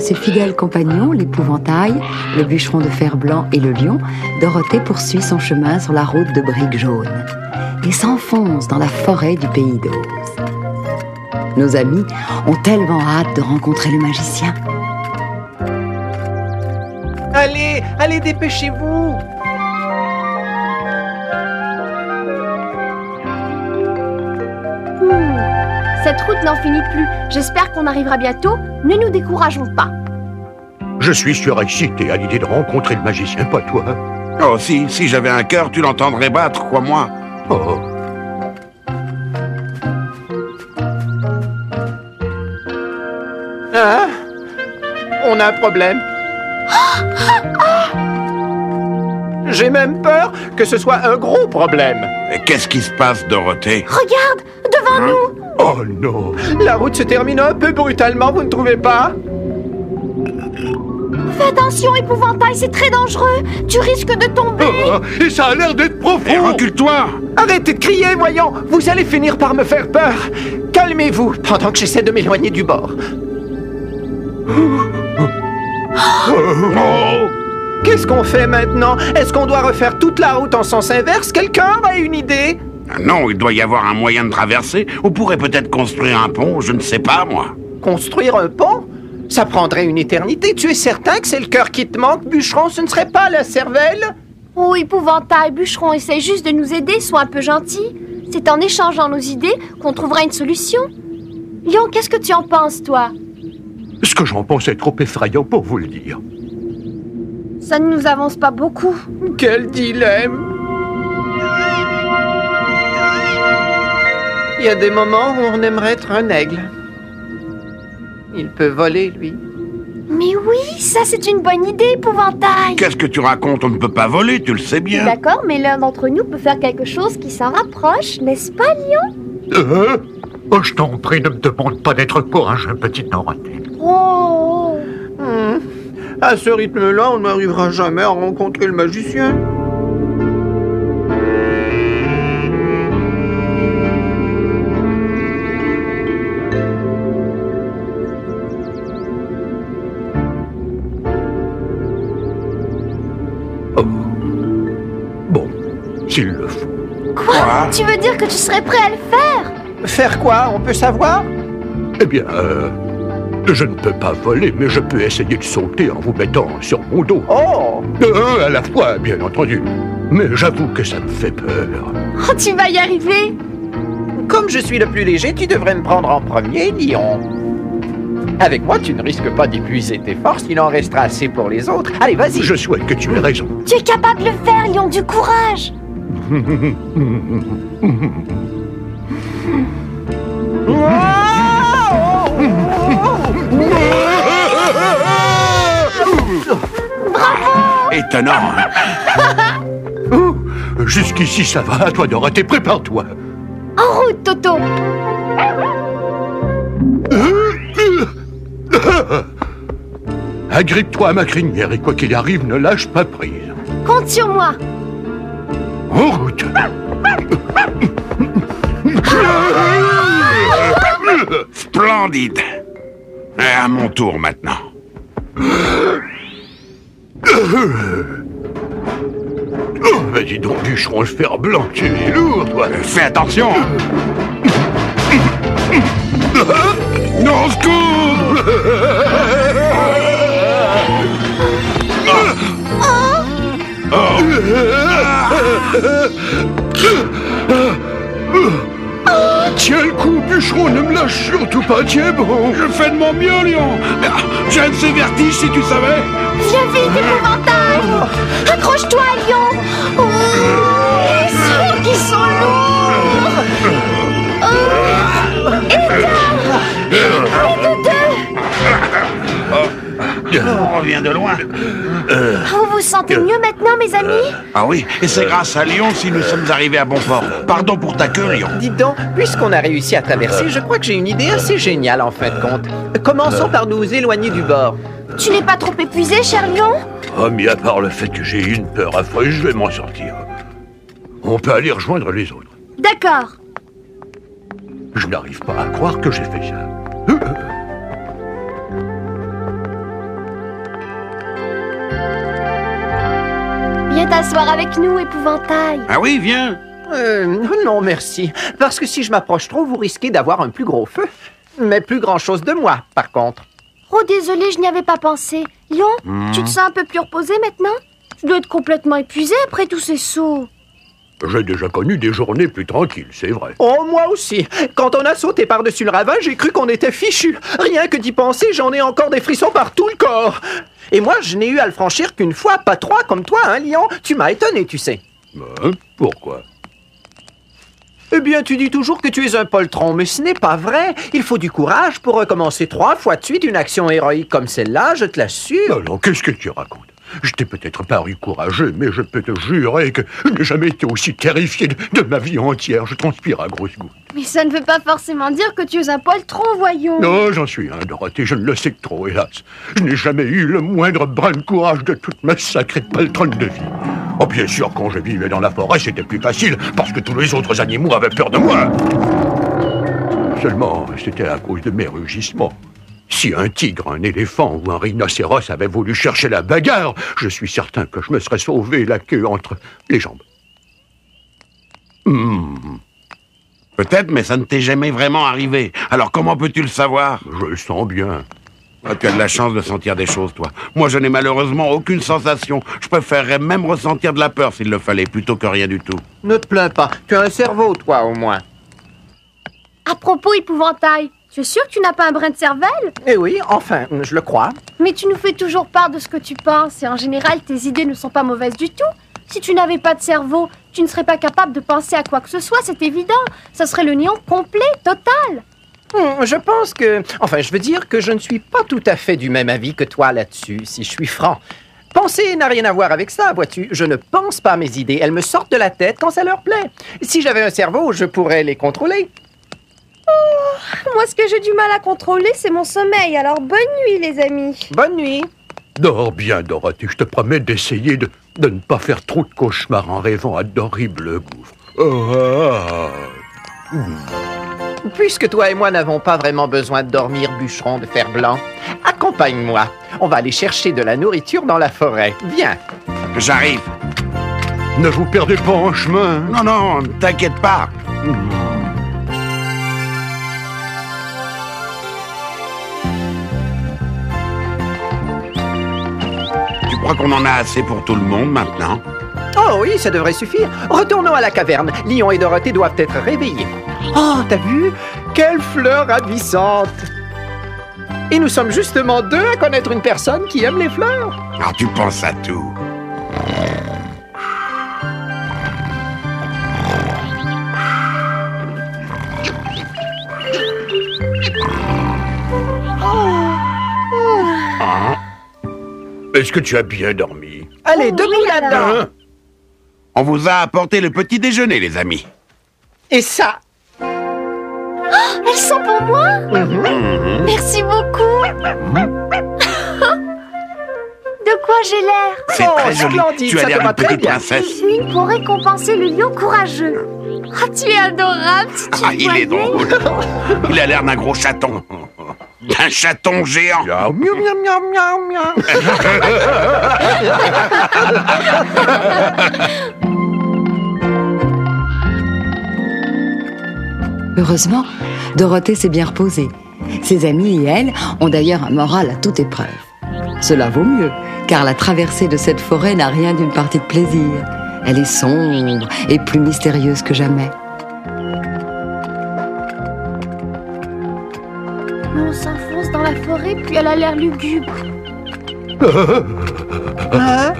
ses fidèles compagnons, l'épouvantail, le bûcheron de fer blanc et le lion, Dorothée poursuit son chemin sur la route de briques jaunes et s'enfonce dans la forêt du pays d'Oz. Nos amis ont tellement hâte de rencontrer le magicien. Allez, allez, dépêchez-vous! Cette route n'en finit plus. J'espère qu'on arrivera bientôt. Ne nous décourageons pas. Je suis surexcité à l'idée de rencontrer le magicien, pas toi. Oh, si j'avais un cœur, tu l'entendrais battre, crois-moi. Oh. Hein? On a un problème. J'ai même peur que ce soit un gros problème. Qu'est-ce qui se passe, Dorothée? Regarde, devant nous. Oh non! La route se termine un peu brutalement, vous ne trouvez pas? Fais attention, épouvantail, c'est très dangereux. Tu risques de tomber. Et ça a l'air d'être profond! Et recule-toi! Arrêtez de crier, voyons! Vous allez finir par me faire peur. Calmez-vous pendant que j'essaie de m'éloigner du bord. Qu'est-ce qu'on fait maintenant? Est-ce qu'on doit refaire toute la route en sens inverse? Quelqu'un a une idée? Non, il doit y avoir un moyen de traverser. On pourrait peut-être construire un pont, je ne sais pas, moi. Construire un pont? Ça prendrait une éternité. Tu es certain que c'est le cœur qui te manque, bûcheron? Ce ne serait pas la cervelle? Oh, épouvantail, bûcheron, essaie juste de nous aider, sois un peu gentil. C'est en échangeant nos idées qu'on trouvera une solution. Lion, qu'est-ce que tu en penses, toi? Ce que j'en pense est trop effrayant pour vous le dire. Ça ne nous avance pas beaucoup. Quel dilemme! Il y a des moments où on aimerait être un aigle. Il peut voler, lui. Mais oui, ça c'est une bonne idée, épouvantail. Qu'est-ce que tu racontes? On ne peut pas voler, tu le sais bien. D'accord, mais l'un d'entre nous peut faire quelque chose qui s'en rapproche, n'est-ce pas, Lion? Oh, je t'en prie, ne me demande pas d'être courageux, petite Dorothée. Oh! À ce rythme-là, on n'arrivera jamais à rencontrer le magicien. Oh. Bon, s'il le faut. Quoi? Tu veux dire que tu serais prêt à le faire? Faire quoi? On peut savoir? Eh bien, je ne peux pas voler, mais je peux essayer de sauter en vous mettant sur mon dos. Oh! À la fois, bien entendu. Mais j'avoue que ça me fait peur. Oh, tu vas y arriver! Comme je suis le plus léger, tu devrais me prendre en premier, Lion. Avec moi, tu ne risques pas d'épuiser tes forces, il en restera assez pour les autres. Allez, vas-y! Je souhaite que tu aies raison. Tu es capable de le faire, Lion, du courage! Étonnant. Jusqu'ici, ça va. À toi, Dorothée, prépare-toi. En route, Toto! Agrippe-toi à ma crinière et quoi qu'il arrive, ne lâche pas prise. Compte sur moi! En route. Splendide. À mon tour maintenant. Oh, vas-y donc, bûcheron, le fer blanc, tu es lourd, toi. Fais attention. Non, secours. Tiens le coup, bûcheron, ne me lâche surtout pas, tiens bon. Je fais de mon mieux, Lion. J'ai un de ces vertiges, si tu savais. Viens vite, épouvantail! Accroche-toi, Lion! Oh, ceux qui sont lourds! Et deux! On revient de loin. Vous vous sentez mieux maintenant, mes amis? Ah oui, et c'est grâce à Lion si nous sommes arrivés à bon port. Pardon pour ta queue, Lion. Dites donc, puisqu'on a réussi à traverser, je crois que j'ai une idée assez géniale en fin de compte. Commençons par nous éloigner du bord. Tu n'es pas trop épuisé, cher Lion? Oh, mis à part le fait que j'ai une peur affreuse, je vais m'en sortir. On peut aller rejoindre les autres. D'accord. Je n'arrive pas à croire que j'ai fait ça. voudrais t'asseoir avec nous, épouvantail. Ah oui, viens. Non, merci. Parce que si je m'approche trop, vous risquez d'avoir un plus gros feu. Mais plus grand-chose de moi, par contre. Oh, désolé, je n'y avais pas pensé. Lion, tu te sens un peu plus reposé maintenant? Tu dois être complètement épuisé après tous ces sauts. J'ai déjà connu des journées plus tranquilles, c'est vrai. Oh, moi aussi. Quand on a sauté par-dessus le ravin, j'ai cru qu'on était fichus. Rien que d'y penser, j'en ai encore des frissons par tout le corps. Et moi, je n'ai eu à le franchir qu'une fois, pas trois comme toi, hein, Lion. Tu m'as étonné, tu sais. Pourquoi? Eh bien, tu dis toujours que tu es un poltron, mais ce n'est pas vrai. Il faut du courage pour recommencer 3 fois de suite une action héroïque comme celle-là, je te l'assure. Non, qu'est-ce que tu racontes? Je t'ai peut-être paru courageux, mais je peux te jurer que je n'ai jamais été aussi terrifié de ma vie entière. Je transpire à grosses gouttes. Mais ça ne veut pas forcément dire que tu es un poltron, voyons. Non, j'en suis un, Dorothée, je ne le sais que trop, hélas. Je n'ai jamais eu le moindre brin de courage de toute ma sacrée poltronne de vie. Oh, bien sûr, quand je vivais dans la forêt, c'était plus facile, parce que tous les autres animaux avaient peur de moi. Seulement, c'était à cause de mes rugissements. Si un tigre, un éléphant ou un rhinocéros avait voulu chercher la bagarre, je suis certain que je me serais sauvé la queue entre les jambes. Peut-être, mais ça ne t'est jamais vraiment arrivé. Alors comment peux-tu le savoir? Je le sens bien. Ah, tu as de la chance de sentir des choses, toi. Moi, je n'ai malheureusement aucune sensation. Je préférerais même ressentir de la peur s'il le fallait, plutôt que rien du tout. Ne te plains pas, tu as un cerveau, toi, au moins. À propos, épouvantail, tu es sûr que tu n'as pas un brin de cervelle? Eh oui, enfin, je le crois. Mais tu nous fais toujours part de ce que tu penses, et en général, tes idées ne sont pas mauvaises du tout. Si tu n'avais pas de cerveau, tu ne serais pas capable de penser à quoi que ce soit, c'est évident. Ça serait le néant complet, total. Je pense que... Enfin, je veux dire que je ne suis pas tout à fait du même avis que toi là-dessus, si je suis franc. Penser n'a rien à voir avec ça, vois-tu. Je ne pense pas à mes idées, elles me sortent de la tête quand ça leur plaît. Si j'avais un cerveau, je pourrais les contrôler. Moi, ce que j'ai du mal à contrôler, c'est mon sommeil. Alors, bonne nuit, les amis. Bonne nuit. Dors bien, Dorothée, je te promets d'essayer de ne pas faire trop de cauchemars en rêvant à d'horribles gouffres. Puisque toi et moi n'avons pas vraiment besoin de dormir, bûcheron de fer blanc, accompagne-moi. On va aller chercher de la nourriture dans la forêt. Viens. J'arrive. Ne vous perdez pas en chemin. Non, non, ne t'inquiète pas. Tu crois qu'on en a assez pour tout le monde maintenant? Oh oui, ça devrait suffire. Retournons à la caverne. Lion et Dorothée doivent être réveillés. Oh, t'as vu? Quelle fleur ravissante! Et nous sommes justement 2 à connaître une personne qui aime les fleurs. Alors tu penses à tout. Est-ce que tu as bien dormi? Allez, debout là-dedans. On vous a apporté le petit déjeuner, les amis. Et ça? Elles sont pour moi? Merci beaucoup. De quoi j'ai l'air? C'est Oh, très joli. splendide, Tu as ça l'air te va d'une très petite bien. princesse. Une pour récompenser le lion courageux. Ah, tu es adorable si tu Ah, le il est voyais. drôle. Il a l'air d'un gros chaton. Un chaton géant. Miaou, miaou, miaou, miaou, miaou. Heureusement, Dorothée s'est bien reposée. Ses amis et elle ont d'ailleurs un moral à toute épreuve. Cela vaut mieux, car la traversée de cette forêt n'a rien d'une partie de plaisir. Elle est sombre et plus mystérieuse que jamais. On s'enfonce dans la forêt, puis elle a l'air lugubre. Hein?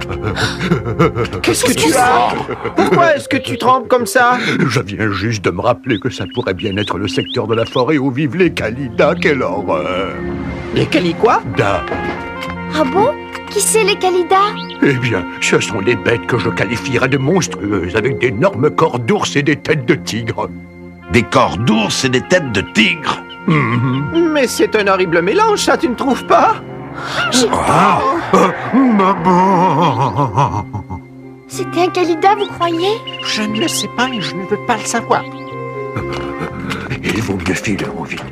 Qu'est-ce que tu as? Pourquoi est-ce que tu trembles comme ça? Je viens juste de me rappeler que ça pourrait bien être le secteur de la forêt où vivent les Kalidas. Quelle horreur! Les quoi? Da. Ah bon? Qui c'est les Kalidas? Eh bien, ce sont des bêtes que je qualifierais de monstrueuses, avec d'énormes corps d'ours et des têtes de tigre. Des corps d'ours et des têtes de tigre. Mais c'est un horrible mélange, ça, tu ne trouves pas? Maman! C'était un Kalida, vous croyez? Je ne le sais pas et je ne veux pas le savoir. Il vaut mieux filer au vite.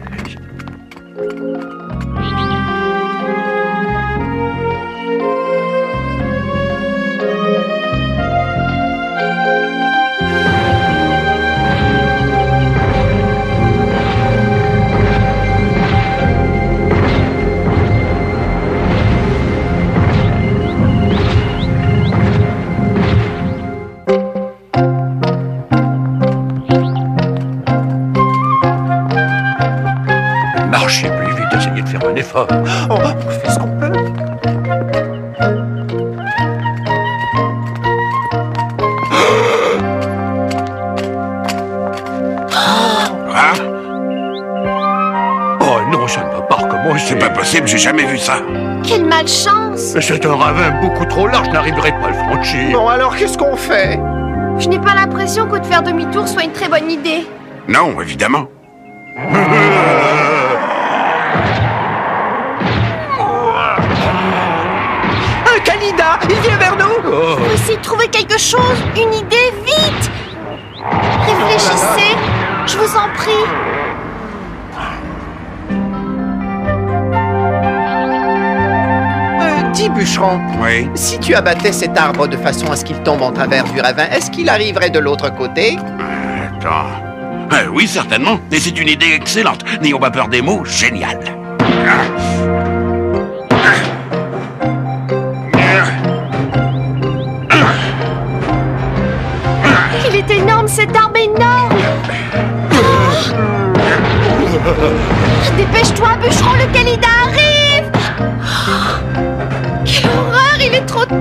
fort. Oh, on fait ce qu'on peut. Hein? Oh non, ça ne va pas recommencer. C'est pas possible, j'ai jamais vu ça. Quelle malchance! C'est un ravin beaucoup trop large, je n'arriverai pas à le franchir. Bon, alors qu'est-ce qu'on fait? Je n'ai pas l'impression que de faire demi-tour soit une très bonne idée. Non, évidemment. Un canida! Il vient vers nous! Oh. Faut essayer de trouver quelque chose, une idée, vite! Réfléchissez, je vous en prie. Dis, bûcheron, Oui. si tu abattais cet arbre de façon à ce qu'il tombe en travers du ravin, est-ce qu'il arriverait de l'autre côté? Attends. Oui, certainement. Et c'est une idée excellente. N'ayons pas peur des mots, génial. Il est énorme, cet arbre énorme! Dépêche-toi, bûcheron, le canida arrive! Quelle horreur, il est trop tard!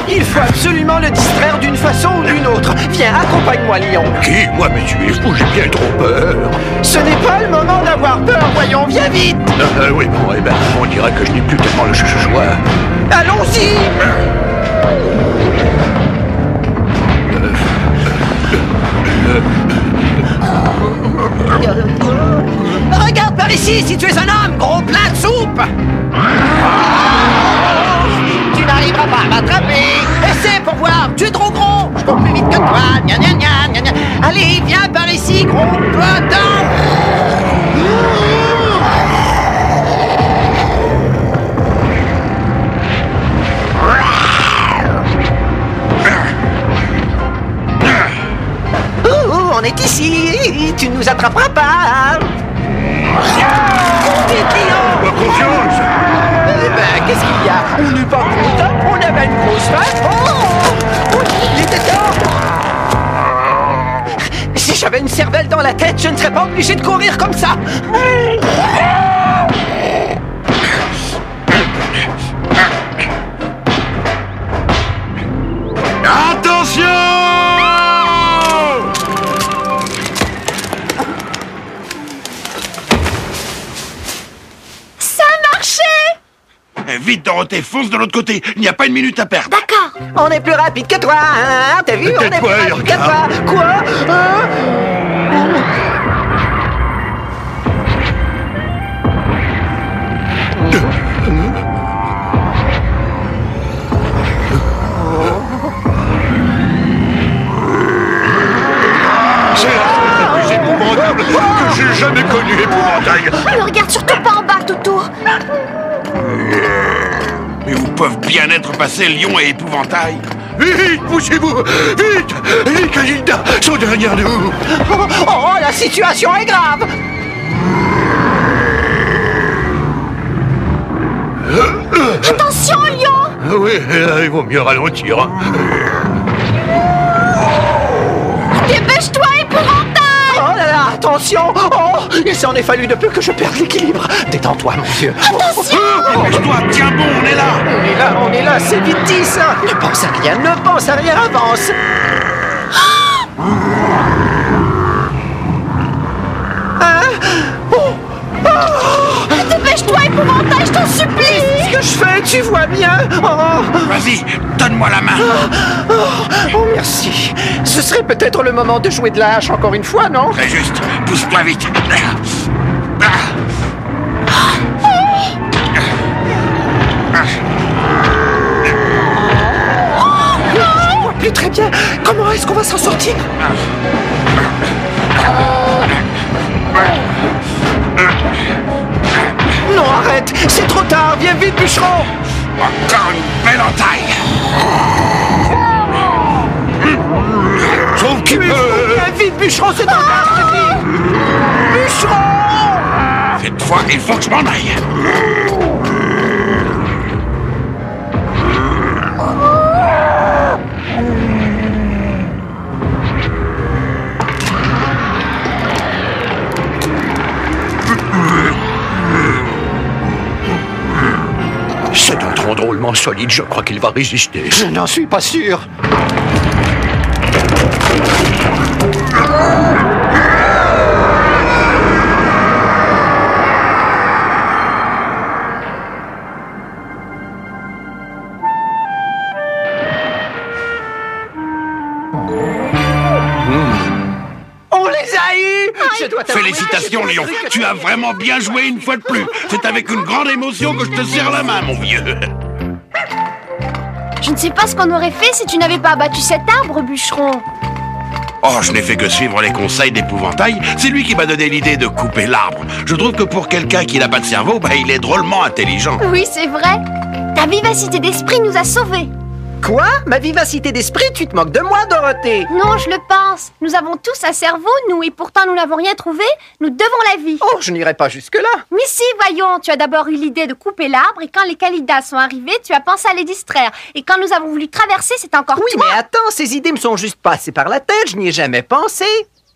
Il faut absolument le distraire d'une façon ou d'une autre. Viens, accompagne-moi, lion. Qui? Moi, mais tu es fou, j'ai bien trop peur. Ce n'est pas le moment d'avoir peur, voyons, viens vite. Oui, bon, eh ben, on dirait que je n'ai plus tellement le choix. Allons-y. Regarde par ici, si tu es un homme, gros plat de soupe. Tu n'arriveras pas à m'attraper. Essaie pour voir, tu es trop gros. Je cours plus vite que toi. Gna, gna, gna, gna, gna. Allez, viens par ici, gros plat d'homme. On est ici, tu ne nous attraperas pas. Vite, lion. Confiance. Eh ben, qu'est-ce qu'il y a? On n'est pas content, on avait une grosse face. Oh, il était temps. Si j'avais une cervelle dans la tête, je ne serais pas obligé de courir comme ça. Attention! Ça a marché! Vite, Dorothée, fonce de l'autre côté. Il n'y a pas une minute à perdre. D'accord. On est plus rapide que toi, hein? T'as vu? On est plus Tais-toi et rapide que toi. regarde. Quoi? Hein? C'est la chose la plus épouvantable que j'ai jamais connue, épouvantail. Ne regarde surtout pas en bas, Toutou. Mais où peuvent bien être passés Lion et Épouvantail? Vite, poussez-vous. Vite. Les Calindas sont derrière nous. Oh, la situation est grave. Attention, lion! Ah oui, là, il vaut mieux ralentir. Hein. Dépêche-toi, épouvantail! Oh là là, attention. Oh, il s'en est fallu de peu que je perde l'équilibre. Détends-toi, mon Dieu. Dépêche-toi, tiens bon, on est là! On est là, c'est vite dit ça. Ne pense à rien, avance. Hein? Oh. Dépêche-toi, épouvantail, je t'en supplie! Qu'est-ce que je fais? Tu vois bien? Oh. Vas-y, donne-moi la main! Oh, merci. Ce serait peut-être le moment de jouer de la hache encore une fois, non? Très juste, pousse-toi vite! Je vois plus très bien. Comment est-ce qu'on va s'en sortir? Non, arrête. C'est trop tard. Viens vite, bûcheron. Encore une belle entaille! Sauf qu'il peut... Viens vite, bûcheron, c'est trop tard, je te dis. Bûcheron! Cette fois, il faut que je m'en aille! bâtiment drôlement solide, je crois qu'il va résister. Je n'en suis pas sûr. On les a eus! Je dois t'avouer Félicitations, que j'ai Léon. cru que Tu as vraiment bien joué une fois de plus. C'est avec une grande émotion que je te serre la main, mon vieux. Je ne sais pas ce qu'on aurait fait si tu n'avais pas abattu cet arbre, bûcheron. Oh, je n'ai fait que suivre les conseils d'Épouvantail. C'est lui qui m'a donné l'idée de couper l'arbre. Je trouve que pour quelqu'un qui n'a pas de cerveau, il est drôlement intelligent. Oui, c'est vrai. Ta vivacité d'esprit nous a sauvés. Quoi? Ma vivacité d'esprit? Tu te moques de moi, Dorothée? Non, je le pense. Nous avons tous un cerveau, nous, et pourtant nous n'avons rien trouvé. Nous devons la vie. Oh, je n'irai pas jusque-là. Mais si, voyons, tu as d'abord eu l'idée de couper l'arbre, et quand les Kalidas sont arrivés, tu as pensé à les distraire. Et quand nous avons voulu traverser, c'est encore Oui, toi. mais attends, ces idées me sont juste passées par la tête, je n'y ai jamais pensé.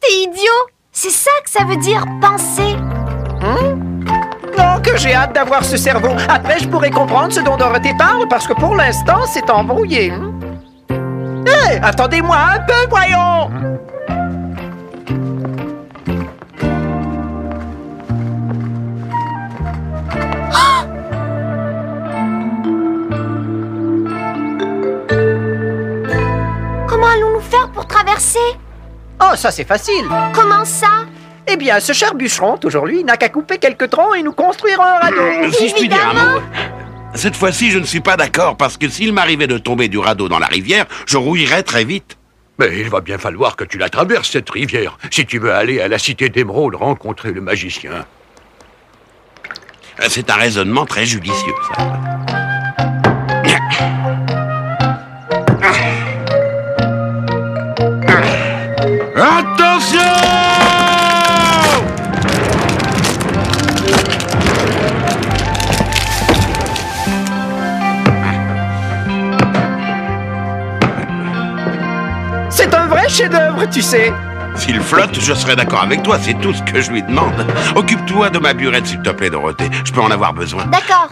T'es idiot. C'est ça que ça veut dire, penser. Non, que j'ai hâte d'avoir ce cerveau. Après, je pourrai comprendre ce dont Dorothée parle, parce que pour l'instant, c'est embrouillé. Hé, attendez-moi un peu, voyons. Comment allons-nous faire pour traverser? Oh, ça c'est facile. Comment ça? Eh bien, ce cher bûcheron, aujourd'hui, n'a qu'à couper quelques troncs et nous construire un radeau. Si je puis dire un Évidemment. mot. Cette fois-ci, je ne suis pas d'accord, parce que s'il m'arrivait de tomber du radeau dans la rivière, je rouillerais très vite. Mais il va bien falloir que tu la traverses, cette rivière, si tu veux aller à la cité d'Émeraude rencontrer le magicien. C'est un raisonnement très judicieux, ça. Attention! C'est un vrai chef-d'œuvre, tu sais. S'il flotte, je serai d'accord avec toi, c'est tout ce que je lui demande. Occupe-toi de ma burette, s'il te plaît, Dorothée. Je peux en avoir besoin. D'accord.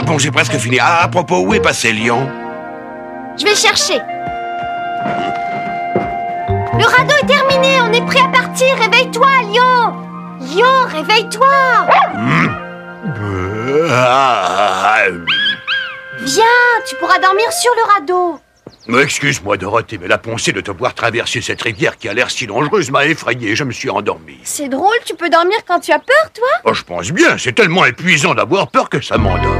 Bon, j'ai presque fini. Ah, à propos, où est passé Lion? Je vais chercher. Le radeau est terminé, on est prêt à partir. Réveille-toi, Lion. Lion, réveille-toi. Viens, tu pourras dormir sur le radeau. Excuse-moi, Dorothée, mais la pensée de te voir traverser cette rivière qui a l'air si dangereuse m'a effrayé. Je me suis endormi. C'est drôle, tu peux dormir quand tu as peur, toi? Oh, je pense bien, c'est tellement épuisant d'avoir peur que ça m'endort.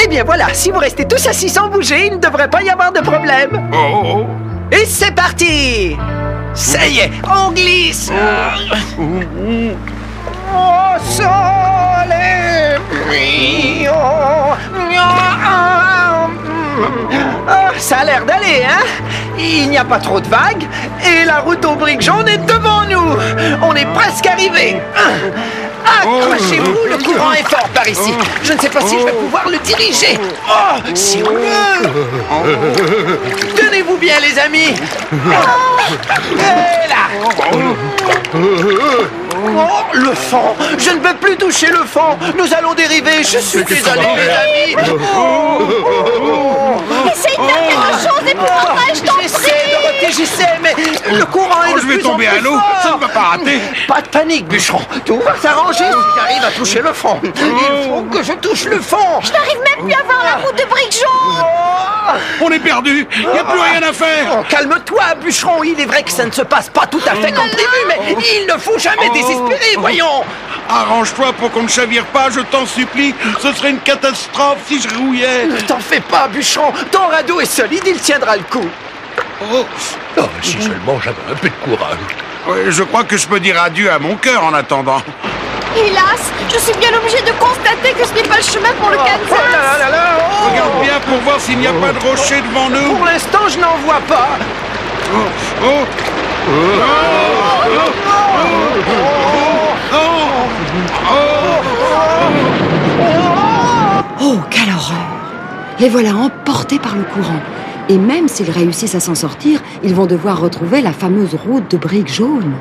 Eh bien voilà, si vous restez tous assis sans bouger, il ne devrait pas y avoir de problème. Oh. Et c'est parti! Ça y est, on glisse! Oh, sole mio! Ah, ça a l'air d'aller, hein? Il n'y a pas trop de vagues et la route aux briques jaunes est devant nous. On est presque arrivé. Accrochez-vous, le courant est fort par ici. Je ne sais pas si je vais pouvoir le diriger. Oh, si on veut. Tenez-vous bien, les amis. Et là. Oh, le fond. Je ne peux plus toucher le fond. Nous allons dériver. Je suis désolé, les amis. Essaye de faire quelque chose d'épouvantail, je t'en prie. J'essaie, Dorothée, j'essaie, mais le courant est de Je vais plus en tomber plus à l'eau, fort. ça ne va pas rater. Pas de panique, bûcheron. Tout va s'arranger si j'arrive à toucher le fond. Il faut que je touche le fond. Je n'arrive même plus à voir la route de briques jaunes. On est perdu. Il n'y a plus rien à faire. Oh, calme-toi, bûcheron. Il est vrai que ça ne se passe pas tout à fait comme prévu, mais il ne faut jamais désespérer, voyons. Arrange-toi pour qu'on ne chavire pas, je t'en supplie. Ce serait une catastrophe si je rouillais. Ne t'en fais pas, bûcheron. Ton radeau est solide, il tiendra le coup. Oh, si seulement j'avais un peu de courage. Ouais, je crois que je peux dire adieu à mon cœur en attendant. Hélas, je suis bien obligée de constater que ce n'est pas le chemin pour le Kansas. Oh là là là, oh. Regarde bien pour voir s'il n'y a pas de rocher devant nous. Pour l'instant, je n'en vois pas. Oh, quelle horreur! Les voilà emportés par le courant. Et même s'ils réussissent à s'en sortir, ils vont devoir retrouver la fameuse route de briques jaunes.